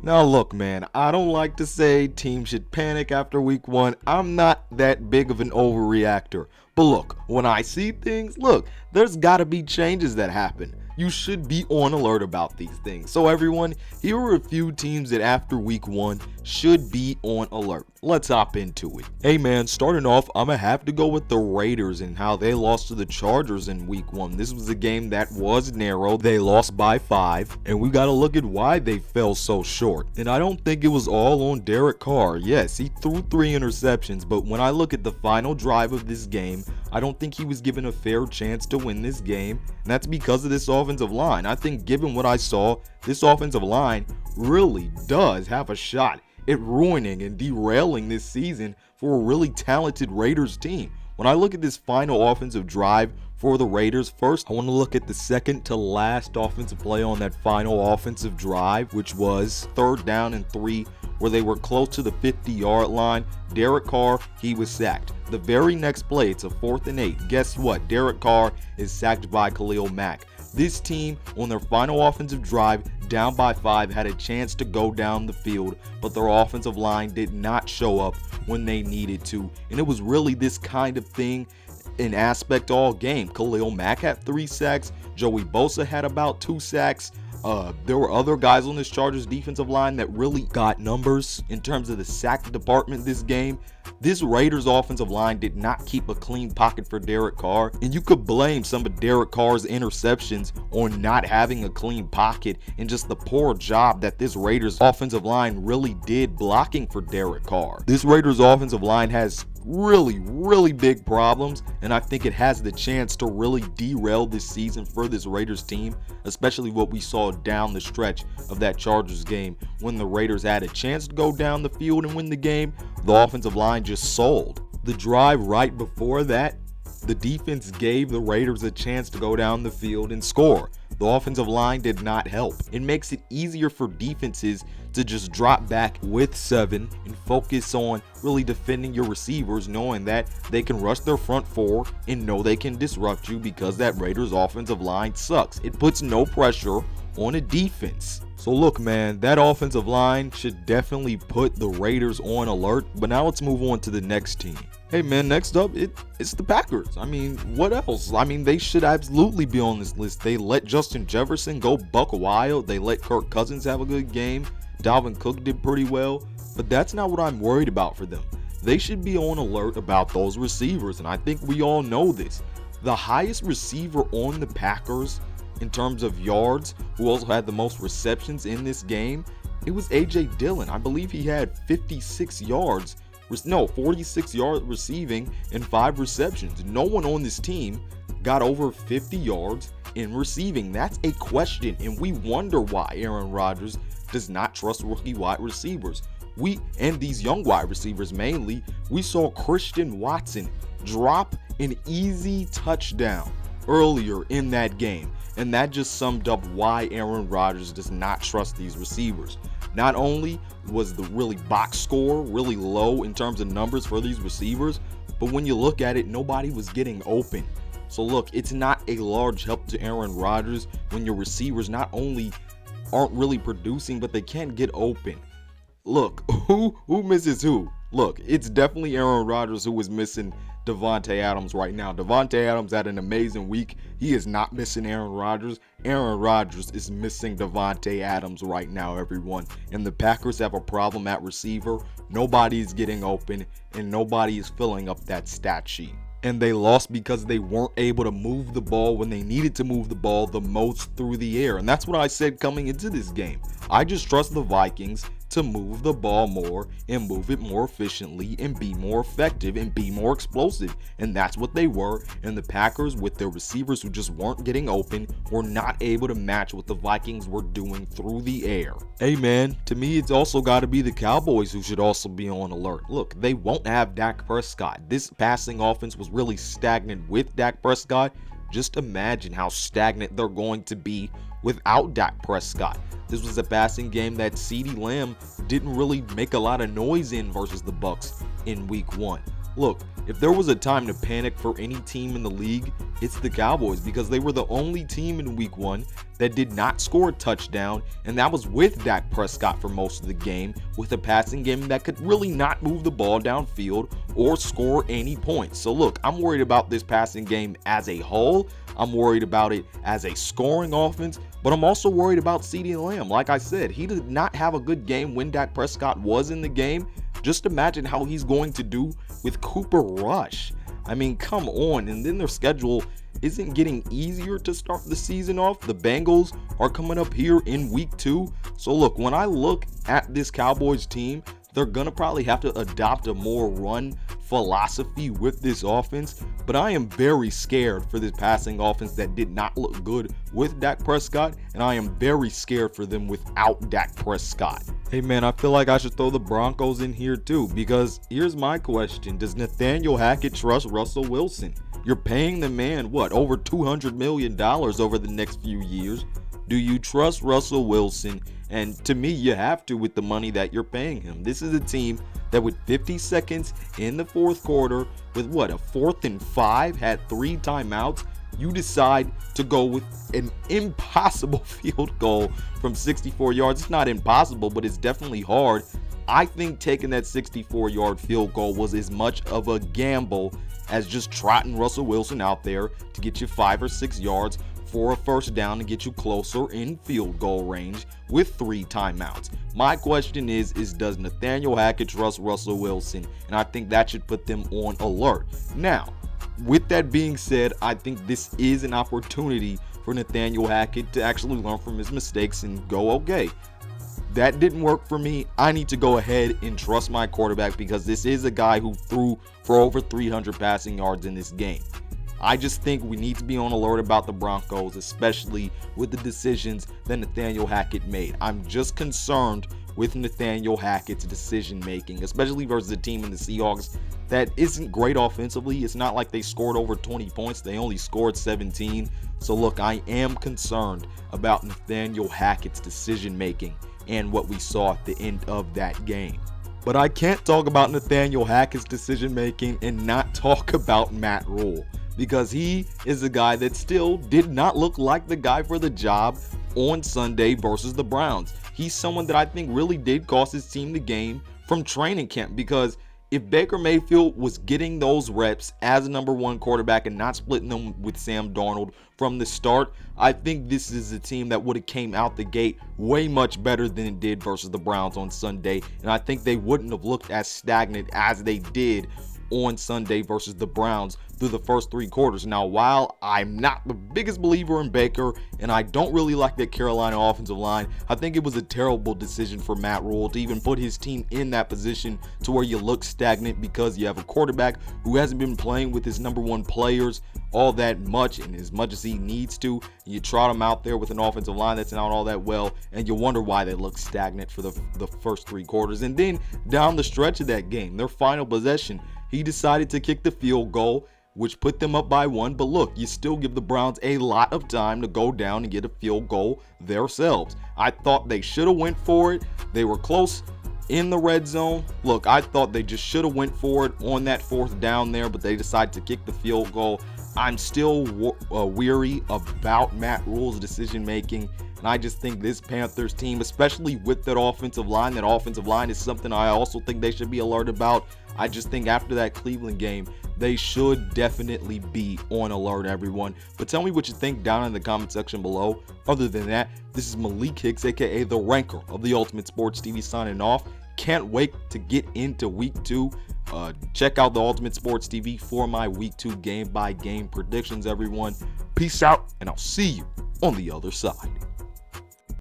Now look, man, I don't like to say teams should panic after week 1. I'm not that big of an overreactor. But look, when I see things, look, there's gotta be changes that happen. You should be on alert about these things. So everyone, here are a few teams that after week 1 should be on alert. Let's hop into it. Hey man, starting off, I'm gonna have to go with the Raiders and how they lost to the Chargers in week 1. This was a game that was narrow. They lost by 5, and we gotta look at why they fell so short. And I don't think it was all on Derek Carr. Yes, he threw 3 interceptions, but when I look at the final drive of this game, I don't think he was given a fair chance to win this game, and that's because of this offensive line. I think given what I saw, this offensive line really does have a shot at ruining and derailing this season for a really talented Raiders team. When I look at this final offensive drive for the Raiders, first I want to look at the second to last offensive play on that final offensive drive, which was 3rd down and 3, where they were close to the 50-yard line. Derek Carr, he was sacked. The very next play, it's a 4th and 8. Guess what? Derek Carr is sacked by Khalil Mack. This team, on their final offensive drive, down by 5, had a chance to go down the field, but their offensive line did not show up when they needed to. And it was really this kind of thing in aspect all game. Khalil Mack had 3 sacks. Joey Bosa had about 2 sacks. There were other guys on this Chargers defensive line that really got numbers in terms of the sack department this game. This Raiders offensive line did not keep a clean pocket for Derek Carr, and you could blame some of Derek Carr's interceptions on not having a clean pocket and just the poor job that this Raiders offensive line really did blocking for Derek Carr. This Raiders offensive line has really big problems, and I think it has the chance to really derail this season for this Raiders team, especially what we saw down the stretch of that Chargers game when the Raiders had a chance to go down the field and win the game. The offensive line just sold. The drive right before that, the defense gave the Raiders a chance to go down the field and score. The offensive line did not help. It makes it easier for defenses to just drop back with 7 and focus on really defending your receivers, knowing that they can rush their front 4 and know they can disrupt you because that Raiders offensive line sucks. It puts no pressure on a defense. So look, man, that offensive line should definitely put the Raiders on alert. But now let's move on to the next team. Hey man, next up, it's the Packers. I mean, what else? I mean, they should absolutely be on this list. They let Justin Jefferson go buck wild. They let Kirk Cousins have a good game. Dalvin Cook did pretty well. But that's not what I'm worried about for them. They should be on alert about those receivers, and I think we all know this. The highest receiver on the Packers in terms of yards, who also had the most receptions in this game, it was A.J. Dillon. I believe he had 46 yards. No, 46 yards receiving and 5 receptions. No one on this team got over 50 yards in receiving. That's a question, and we wonder why Aaron Rodgers does not trust rookie wide receivers. And these young wide receivers mainly, we saw Christian Watson drop an easy touchdown earlier in that game, and that just summed up why Aaron Rodgers does not trust these receivers. Not only was the really box score really low in terms of numbers for these receivers, but when you look at it, nobody was getting open. So look, it's not a large help to Aaron Rodgers when your receivers not only aren't really producing, but they can't get open. Look, who misses who? Look, it's definitely Aaron Rodgers who is missing Davante Adams right now. Davante Adams had an amazing week. He is not missing Aaron Rodgers. Aaron Rodgers is missing Davante Adams right now, everyone. And the Packers have a problem at receiver. Nobody is getting open, and nobody is filling up that stat sheet. And they lost because they weren't able to move the ball when they needed to move the ball the most through the air. And that's what I said coming into this game. I just trust the Vikings to move the ball more and move it more efficiently and be more effective and be more explosive. And that's what they were. And the Packers, with their receivers who just weren't getting open, were not able to match what the Vikings were doing through the air. Hey man, to me, it's also got to be the Cowboys who should also be on alert. Look, they won't have Dak Prescott. This passing offense was really stagnant with Dak Prescott. Just imagine how stagnant they're going to be without Dak Prescott. This was a passing game that CeeDee Lamb didn't really make a lot of noise in versus the Bucs in week 1. Look, if there was a time to panic for any team in the league, it's the Cowboys, because they were the only team in week 1 that did not score a touchdown, and that was with Dak Prescott for most of the game, with a passing game that could really not move the ball downfield or score any points. So look, I'm worried about this passing game as a whole. I'm worried about it as a scoring offense, but I'm also worried about CeeDee Lamb. Like I said, he did not have a good game when Dak Prescott was in the game. Just imagine how he's going to do with Cooper Rush. I mean, come on. And then their schedule isn't getting easier to start the season off. The Bengals are coming up here in week 2. So look, when I look at this Cowboys team, they're going to probably have to adopt a more run philosophy with this offense. But I am very scared for this passing offense that did not look good with Dak Prescott. And I am very scared for them without Dak Prescott. Hey man, I feel like I should throw the Broncos in here too, because here's my question. Does Nathaniel Hackett trust Russell Wilson? You're paying the man, what, over $200 million over the next few years. Do you trust Russell Wilson? And to me, you have to with the money that you're paying him. This is a team that with 50 seconds in the fourth quarter, with what, a 4th and 5, had 3 timeouts, you decide to go with an impossible field goal from 64 yards. It's not impossible, but it's definitely hard. I think taking that 64-yard field goal was as much of a gamble as just trotting Russell Wilson out there to get you 5 or 6 yards for a first down and get you closer in field goal range with 3 timeouts. My question is does Nathaniel Hackett trust Russell Wilson? And I think that should put them on alert. Now, with that being said, I think this is an opportunity for Nathaniel Hackett to actually learn from his mistakes and go, okay, that didn't work for me. I need to go ahead and trust my quarterback, because this is a guy who threw for over 300 passing yards in this game. I just think we need to be on alert about the Broncos, especially with the decisions that Nathaniel Hackett made. I'm just concerned with Nathaniel Hackett's decision making, especially versus a team in the Seahawks that isn't great offensively. It's not like they scored over 20 points. They only scored 17. So look, I am concerned about Nathaniel Hackett's decision making and what we saw at the end of that game. But I can't talk about Nathaniel Hackett's decision making and not talk about Matt Rule, because he is a guy that still did not look like the guy for the job on Sunday versus the Browns. He's someone that I think really did cost his team the game from training camp, because if Baker Mayfield was getting those reps as a number 1 quarterback and not splitting them with Sam Darnold from the start, I think this is a team that would have came out the gate way much better than it did versus the Browns on Sunday. And I think they wouldn't have looked as stagnant as they did on Sunday versus the Browns through the first 3 quarters. Now, while I'm not the biggest believer in Baker and I don't really like that Carolina offensive line, I think it was a terrible decision for Matt Rule to even put his team in that position to where you look stagnant, because you have a quarterback who hasn't been playing with his number 1 players all that much and as much as he needs to. You trot him out there with an offensive line that's not all that well, and you wonder why they look stagnant for the first 3 quarters. And then down the stretch of that game, their final possession, he decided to kick the field goal, which put them up by 1. But look, you still give the Browns a lot of time to go down and get a field goal themselves. I thought they should have went for it. They were close in the red zone. Look, I thought they just should have went for it on that 4th down there, but they decided to kick the field goal. I'm still weary about Matt Rule's decision making. And I just think this Panthers team, especially with that offensive line is something I also think they should be alert about. I just think after that Cleveland game, they should definitely be on alert, everyone. But tell me what you think down in the comment section below. Other than that, this is Malik Hicks, aka The Ranker of the Ultimate Sports TV, signing off. Can't wait to get into week 2. Check out the Ultimate Sports TV for my week 2 game-by-game predictions, everyone. Peace out, and I'll see you on the other side.